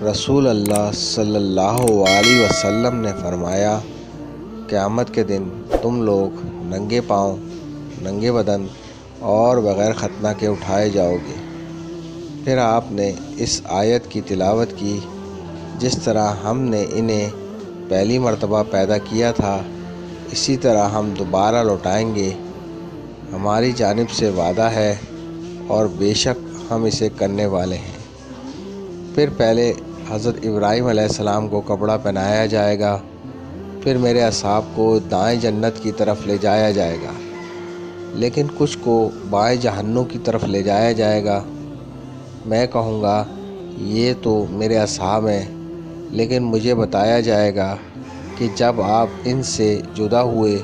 رسول اللہ صلی اللہ علیہ وسلم نے فرمایا، قیامت کے دن تم لوگ ننگے پاؤں، ننگے بدن اور بغیر ختنہ کے اٹھائے جاؤ گے۔ پھر آپ نے اس آیت کی تلاوت کی، جس طرح ہم نے انہیں پہلی مرتبہ پیدا کیا تھا اسی طرح ہم دوبارہ لوٹائیں گے، ہماری جانب سے وعدہ ہے اور بے شک ہم اسے کرنے والے ہیں۔ پھر پہلے حضرت ابراہیم علیہ السلام کو کپڑا پہنایا جائے گا، پھر میرے اصحاب کو دائیں جنت کی طرف لے جایا جائے گا، لیکن کچھ کو بائیں جہنم کی طرف لے جایا جائے گا۔ میں کہوں گا یہ تو میرے اصحاب ہیں، لیکن مجھے بتایا جائے گا کہ جب آپ ان سے جدا ہوئے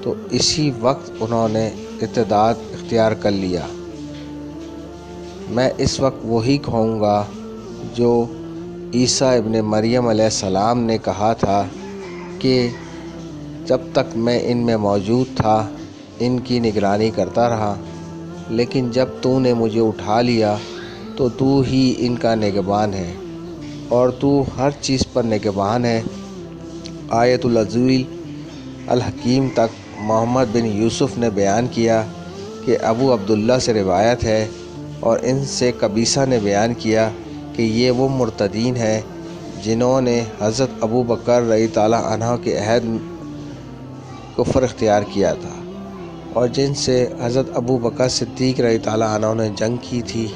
تو اسی وقت انہوں نے ارتداد اختیار کر لیا۔ میں اس وقت وہی کہوں گا جو عیسیٰ ابن مریم علیہ السلام نے کہا تھا کہ جب تک میں ان میں موجود تھا ان کی نگرانی کرتا رہا، لیکن جب تو نے مجھے اٹھا لیا تو تو ہی ان کا نگہبان ہے اور تو ہر چیز پر نگہبان ہے۔ آیت العزیز الحکیم تک محمد بن یوسف نے بیان کیا کہ ابو عبداللہ سے روایت ہے، اور ان سے قبیصہ نے بیان کیا کہ یہ وہ مرتدین ہیں جنہوں نے حضرت ابو بکر رضی اللہ عنہ کے عہد کفر اختیار کیا تھا اور جن سے حضرت ابو بکر صدیق رضی اللہ عنہ نے جنگ کی تھی۔